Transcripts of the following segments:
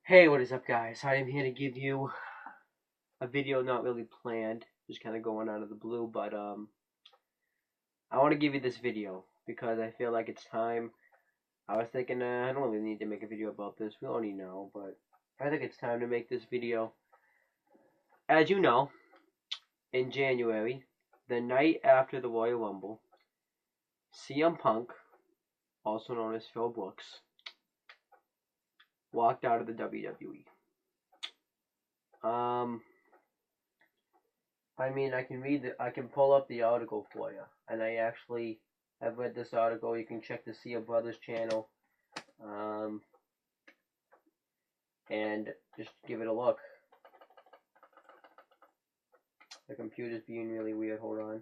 Hey, what is up, guys? I am here to give you a video not really planned, just kind of going out of the blue, but I want to give you this video because I feel like it's time. I was thinking, I don't really need to make a video about this, we already know, but I think it's time to make this video. As you know, in January, the night after the Royal Rumble, CM Punk, also known as Phil Brooks, walked out of the WWE. I can pull up the article for you, and I actually have read this article. You can check the Sia Brothers channel, um, and just give it a look. The computer's being really weird. Hold on.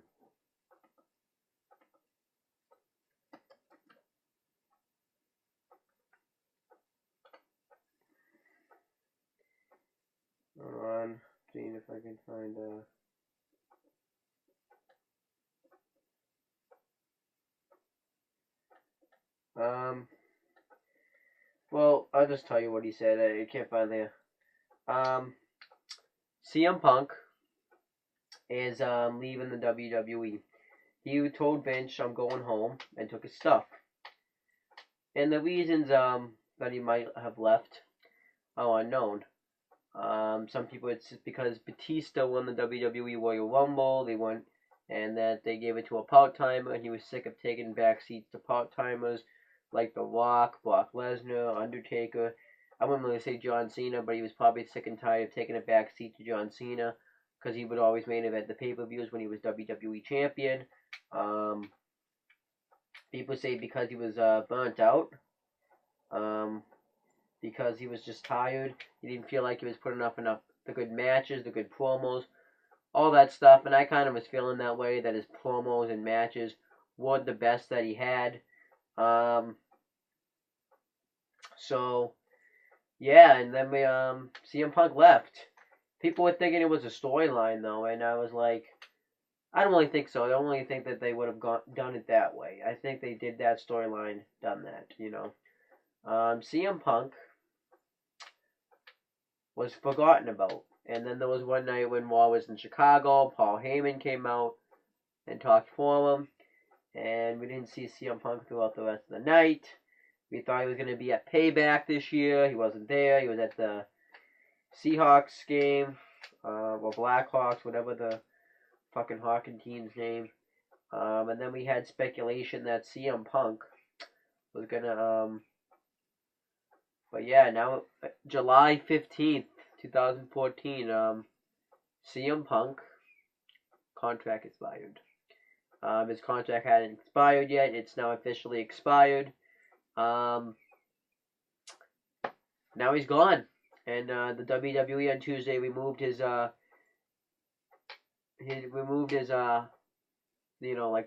Hold on. Seeing if I can find well, I'll just tell you what he said. I can't find there. CM Punk is leaving the WWE. He told Vince, "I'm going home," and took his stuff. And the reasons that he might have left are unknown. Some people it's because Batista won the WWE Royal Rumble. They won, and that they gave it to a part timer, and he was sick of taking back seats to part timers like The Rock, Brock Lesnar, Undertaker. I wouldn't really say John Cena, but he was probably sick and tired of taking a back seat to John Cena because he would always main event the pay-per-views when he was WWE champion. Um, People say because he was burnt out. Because he was just tired. He didn't feel like he was putting up enough the good matches, the good promos, all that stuff. And I kind of was feeling that way, that his promos and matches weren't the best that he had. So yeah, and then we CM Punk left. People were thinking it was a storyline though, and I was like, I don't really think so. I don't really think that they would have done it that way. I think they did that storyline, done that. CM Punk was forgotten about. And then there was one night when Raw was in Chicago, Paul Heyman came out and talked for him, and we didn't see CM Punk throughout the rest of the night. We thought he was going to be at Payback this year. He wasn't there. He was at the Seahawks game, or Blackhawks, whatever the fucking hockey team's name. And then we had speculation that CM Punk was going to, but yeah, now July 15th, 2014, CM Punk contract expired. His contract hadn't expired yet. It's now officially expired. Now he's gone. And the WWE on Tuesday removed his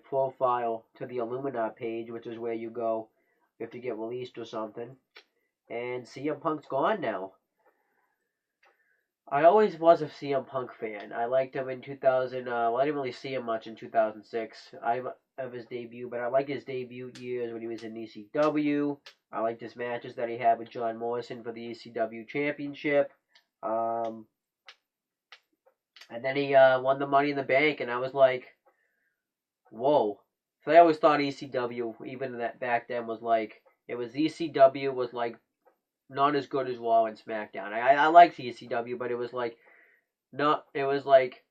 profile to the Illuminati page, which is where you go if you get released or something. And CM Punk's gone now. I always was a CM Punk fan. I liked him in 2000. Well, I didn't really see him much in 2006 of his debut, but I liked his debut years when he was in ECW. I liked his matches that he had with John Morrison for the ECW Championship. And then he won the Money in the Bank, and I was like, whoa. So I always thought ECW, even that back then, was like, it was ECW was like not as good as Raw and SmackDown. I liked ECW, but it was like it was like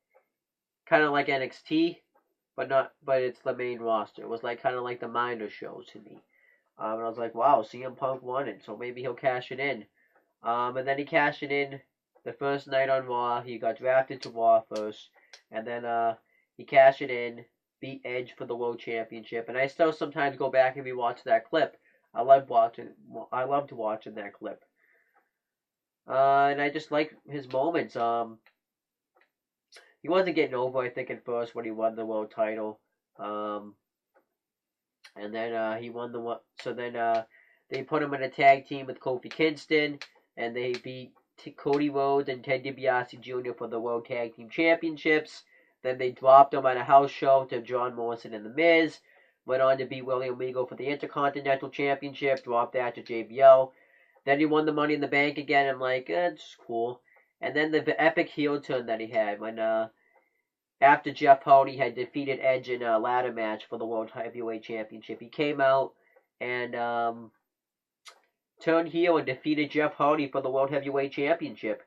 kind of like NXT, but it's the main roster. It was like kind of like the minor shows to me. And I was like, wow, CM Punk won it, so maybe he'll cash it in. And then he cashed it in the first night on Raw. He got drafted to Raw first, and then he cashed it in, beat Edge for the World Championship. And I still sometimes go back and rewatch that clip. I loved watching that clip. And I just like his moments. He wasn't getting over, I think, at first when he won the world title. And then he won the one. So then they put him in a tag team with Kofi Kingston, and they beat Cody Rhodes and Ted DiBiase Jr. for the World Tag Team Championships. Then they dropped him at a house show to John Morrison and The Miz. Went on to beat William Regal for the Intercontinental Championship. Dropped that to JBL. Then he won the Money in the Bank again. I'm like, it's cool. And then the epic heel turn that he had when after Jeff Hardy had defeated Edge in a ladder match for the World Heavyweight Championship, he came out and turned heel and defeated Jeff Hardy for the World Heavyweight Championship.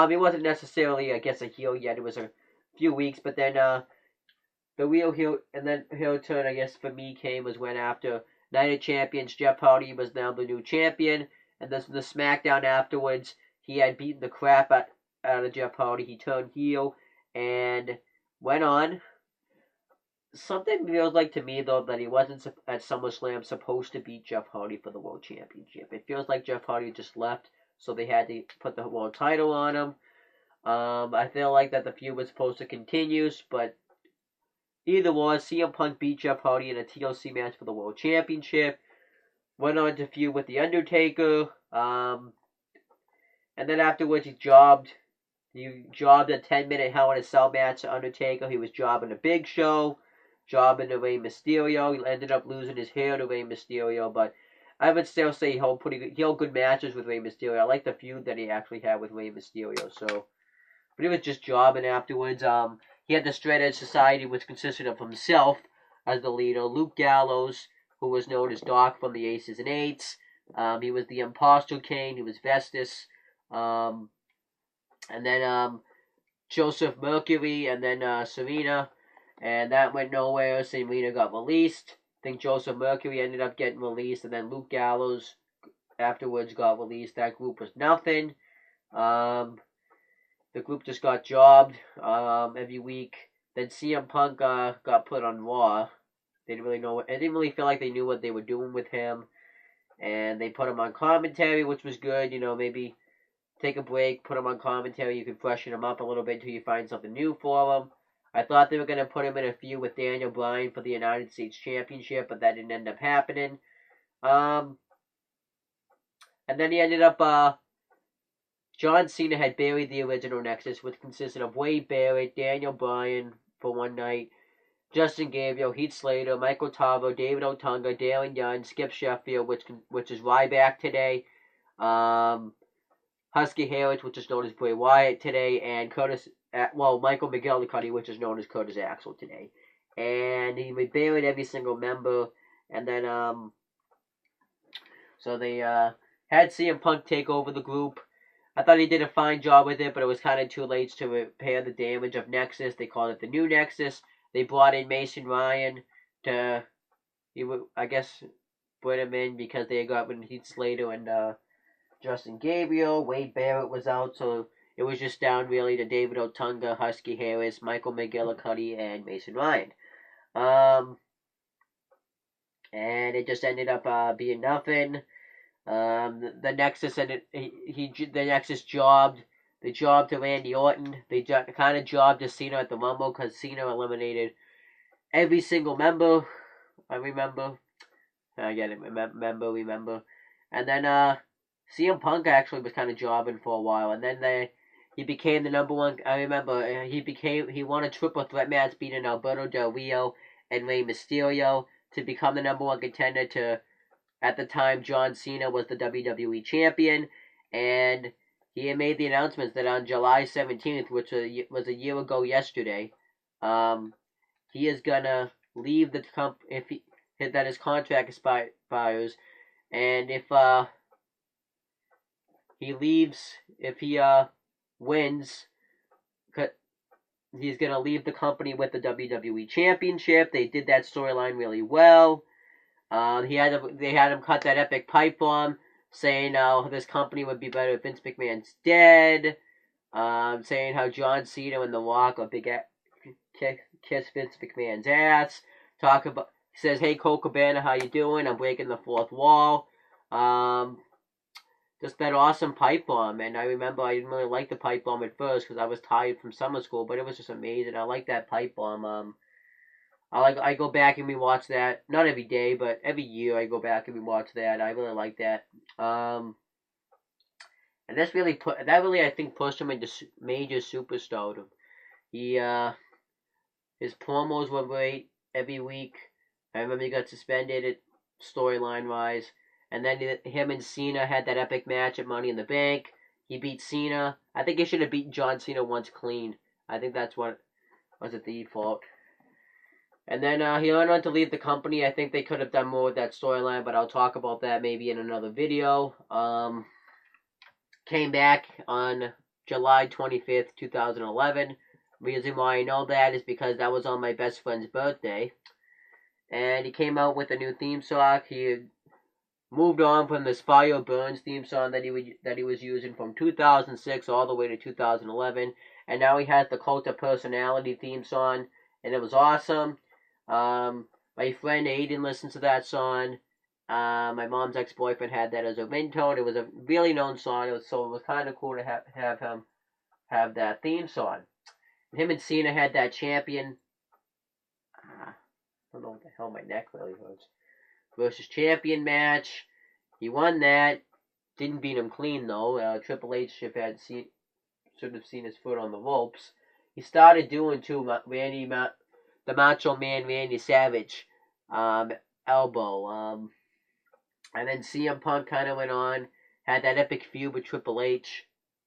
He wasn't necessarily, I guess, a heel yet. It was a few weeks, but then the real heel turn, I guess, for me came was when after Night of Champions, Jeff Hardy was now the new champion, and this the SmackDown afterwards, he had beaten the crap out of Jeff Hardy. He turned heel and went on. Something feels like to me though that he wasn't at SummerSlam supposed to beat Jeff Hardy for the World Championship. It feels like Jeff Hardy just left, so they had to put the world title on him. I feel like that the feud was supposed to continue, but either was, CM Punk beat Jeff Hardy in a TLC match for the World Championship. Went on to feud with The Undertaker. And then afterwards he jobbed a 10-minute Hell in a Cell match to Undertaker. He was jobbing a Big Show, jobbing to Rey Mysterio. He ended up losing his hair to Rey Mysterio, but I would still say he held good matches with Rey Mysterio. I like the feud that he actually had with Rey Mysterio. So, but he was just jobbing afterwards. He had the Straight Edge Society, which consisted of himself as the leader, Luke Gallows, who was known as Doc from the Aces and Eights. He was the Imposter King. He was Vestus. And then Joseph Mercury, and then Serena, and that went nowhere. Serena got released. I think Joseph Mercury ended up getting released, and then Luke Gallows afterwards got released. That group was nothing. The group just got jobbed every week. Then CM Punk got put on Raw. They didn't really know. I didn't really feel like they knew what they were doing with him, and they put him on commentary, which was good. Maybe take a break, put him on commentary. You can freshen him up a little bit until you find something new for him. I thought they were going to put him in a feud with Daniel Bryan for the United States Championship, but that didn't end up happening. And then he ended up, John Cena had buried the original Nexus, which consisted of Wade Barrett, Daniel Bryan for one night, Justin Gabriel, Heath Slater, Michael Tavo, David Otunga, Darren Young, Skip Sheffield, which is Ryback today, Husky Harris, which is known as Bray Wyatt today, and Michael McGillicuddy, which is known as Curtis Axel today. And he buried every single member, and then, so they had CM Punk take over the group. I thought he did a fine job with it, but it was kind of too late to repair the damage of Nexus. They called it the New Nexus. They brought in Mason Ryan to, I guess, put him in because they got rid of Heath Slater and Justin Gabriel. Wade Barrett was out, so it was just down really to David Otunga, Husky Harris, Michael McGillicuddy, and Mason Ryan. And it just ended up being nothing. The Nexus ended. The Nexus jobbed. They jobbed to Randy Orton. They kind of jobbed to Cena at the Rumble because Cena eliminated every single member. I remember. I get it. Remember. And then CM Punk actually was kind of jobbing for a while, and then he became the number one. I remember he won a triple threat match, beating Alberto Del Rio and Rey Mysterio to become the number one contender to. At the time, John Cena was the WWE champion, and he had made the announcements that on July 17th, which was a year ago yesterday, he is gonna leave the company that his contract expires, and if he leaves, if he wins, he's gonna leave the company with the WWE Championship. They did that storyline really well. They had him cut that epic pipe bomb, saying this company would be better if Vince McMahon's dead. Saying how John Cena and The Rock are big kiss Vince McMahon's ass. He says, "Hey Cole Cabana, how you doing? I'm breaking the fourth wall." Just that awesome pipe bomb, and I remember I didn't really like the pipe bomb at first because I was tired from summer school, but it was just amazing. I like that pipe bomb. I go back and rewatch that. Not every day, but every year I go back and rewatch that. I really like that. And that's really I think pushed him into major superstardom. His promos were great every week. I remember he got suspended storyline wise, And then him and Cena had that epic match at Money in the Bank. He beat Cena. I think he should have beaten John Cena once clean. I think that's what was at the default. And then he went on to leave the company. I think they could have done more with that storyline, but I'll talk about that maybe in another video. Came back on July 25th, 2011. The reason why I know that is because that was on my best friend's birthday. And he came out with a new theme song. He moved on from this Fire Burns theme song that he was using from 2006 all the way to 2011. And now he has the Cult of Personality theme song, and it was awesome. My friend Aiden listens to that song. My mom's ex-boyfriend had that as a ringtone. It was a really known song. It was kind of cool to have him have that theme song. Him and Cena had that champion. I don't know what the hell my neck really hurts. Versus champion match. He won that. Didn't beat him clean though. Triple H should have seen his foot on the ropes. He started doing too the Macho Man Randy Savage elbow. And then CM Punk kind of went on, had that epic feud with Triple H.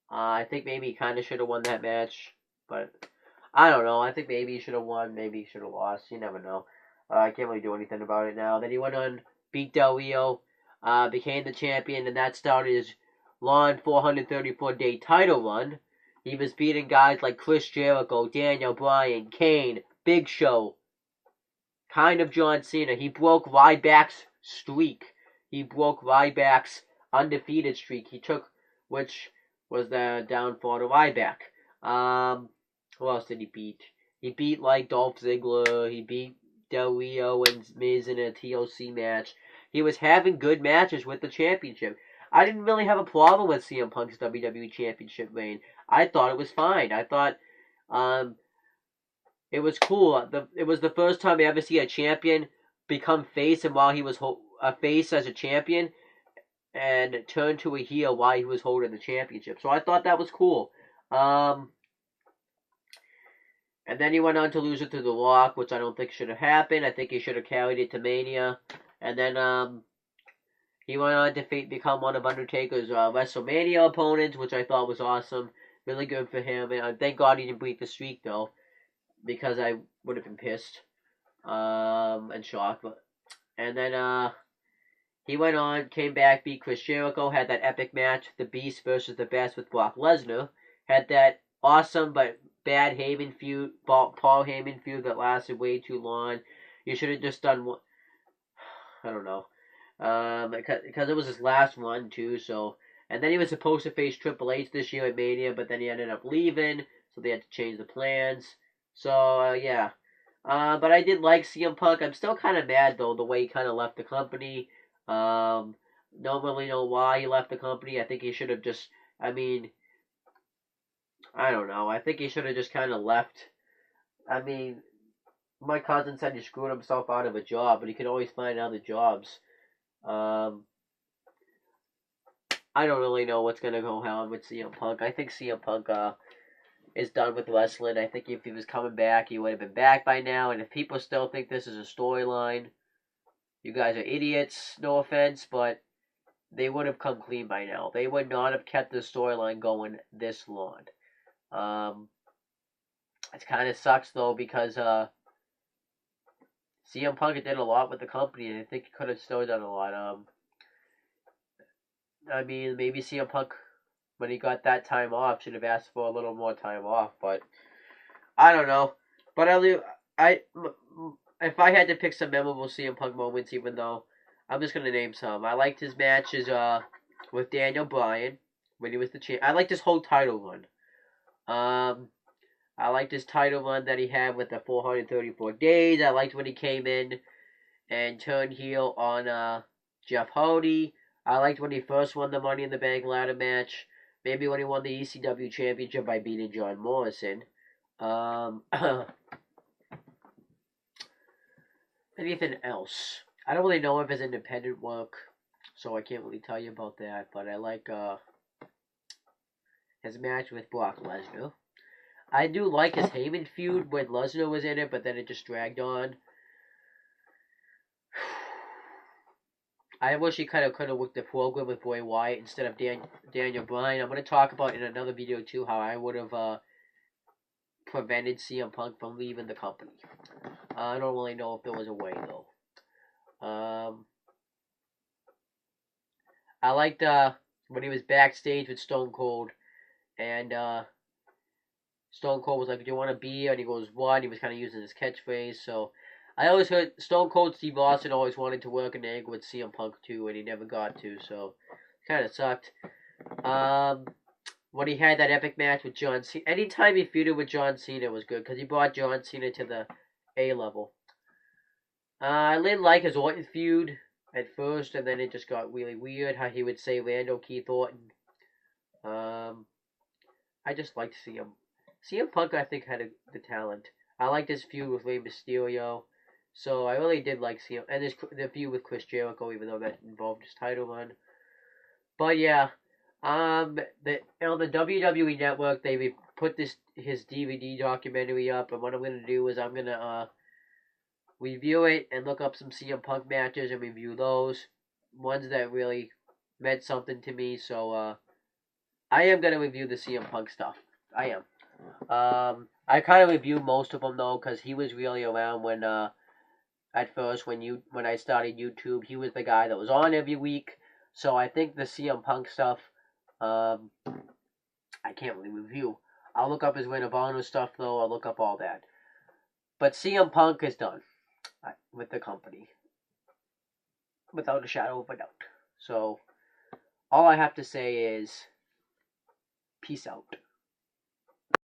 I think maybe he kind of should have won that match, but I don't know. I think maybe he should have won, maybe he should have lost. You never know. I can't really do anything about it now. Then he went on, beat Del Rio, became the champion, and that started his long 434-day title run. He was beating guys like Chris Jericho, Daniel Bryan, Kane, Big Show, kind of John Cena. He broke Ryback's streak. He broke Ryback's undefeated streak. Which was the downfall to Ryback. Who else did he beat? He beat like Dolph Ziggler. He beat Del Rio and Miz in a TLC match. He was having good matches with the championship. I didn't really have a problem with CM Punk's WWE Championship reign. I thought it was fine. I thought it was cool. It was the first time I ever see a champion become face, and while he was a face as a champion, and turn to a heel while he was holding the championship. So I thought that was cool. And then he went on to lose it to The Rock, which I don't think should have happened. I think he should have carried it to Mania. And then he went on to become one of Undertaker's WrestleMania opponents, which I thought was awesome. Really good for him. And thank God he didn't break the streak, though, because I would have been pissed and shocked. And then he went on, came back, beat Chris Jericho, had that epic match, The Beast versus The Best with Brock Lesnar. Had that awesome but bad Heyman feud, Paul Heyman feud that lasted way too long. You should have just done one. I don't know. Because it was his last one, too, so. And then he was supposed to face Triple H this year at Mania, but then he ended up leaving, so they had to change the plans. So, yeah. But I did like CM Punk. I'm still kind of mad, though, the way he kind of left the company. Don't really know why he left the company. I think he should have just, I don't know. I think he should have just kind of left. My cousin said he screwed himself out of a job, but he could always find other jobs. I don't really know what's going to go on with CM Punk. I think CM Punk is done with wrestling. I think if he was coming back, he would have been back by now. And if people still think this is a storyline, you guys are idiots, no offense, but they would have come clean by now. They would not have kept the storyline going this long. It kind of sucks, though, because CM Punk did a lot with the company, and I think he could have still done a lot. Maybe CM Punk, when he got that time off, should have asked for a little more time off, but I don't know. But if I had to pick some memorable CM Punk moments, even though I'm just gonna name some, I liked his matches with Daniel Bryan when he was the champ. I liked his whole title run. I liked his title run that he had with the 434 days. I liked when he came in and turned heel on Jeff Hardy. I liked when he first won the Money in the Bank ladder match. Maybe when he won the ECW championship by beating John Morrison. Anything else? I don't really know of his independent work, so I can't really tell you about that. But I like his match with Brock Lesnar. I do like his Heyman feud when Lesnar was in it, but then it just dragged on. I wish he kind of could have worked the program with Bray Wyatt instead of Daniel Bryan. I'm going to talk about in another video too how I would have prevented CM Punk from leaving the company. I don't really know if there was a way though. I liked when he was backstage with Stone Cold, and Stone Cold was like, "Do you want a beer?" And he goes, "What?" And he was kind of using his catchphrase. So I always heard Stone Cold Steve Austin always wanted to work an angle with CM Punk too, and he never got to. So kind of sucked. When he had that epic match with John Cena, anytime he feuded with John Cena was good because he brought John Cena to the A level. I didn't like his Orton feud at first, and then it just got really weird how he would say Randall Keith Orton. I just liked CM Punk, I think, had the talent. I liked his feud with Rey Mysterio, so I really did like CM, and the feud with Chris Jericho, even though that involved his title run. But yeah, on the WWE Network, they put his DVD documentary up, and what I'm gonna do is I'm gonna review it and look up some CM Punk matches and review those ones that really meant something to me. So I am gonna review the CM Punk stuff. I am. I kind of review most of them though, because he was really around when at first when I started YouTube, he was the guy that was on every week. So I think the CM Punk stuff, I can't really review. I'll look up his Ring of Honor stuff though. I'll look up all that. But CM Punk is done with the company, without a shadow of a doubt. So all I have to say is, peace out.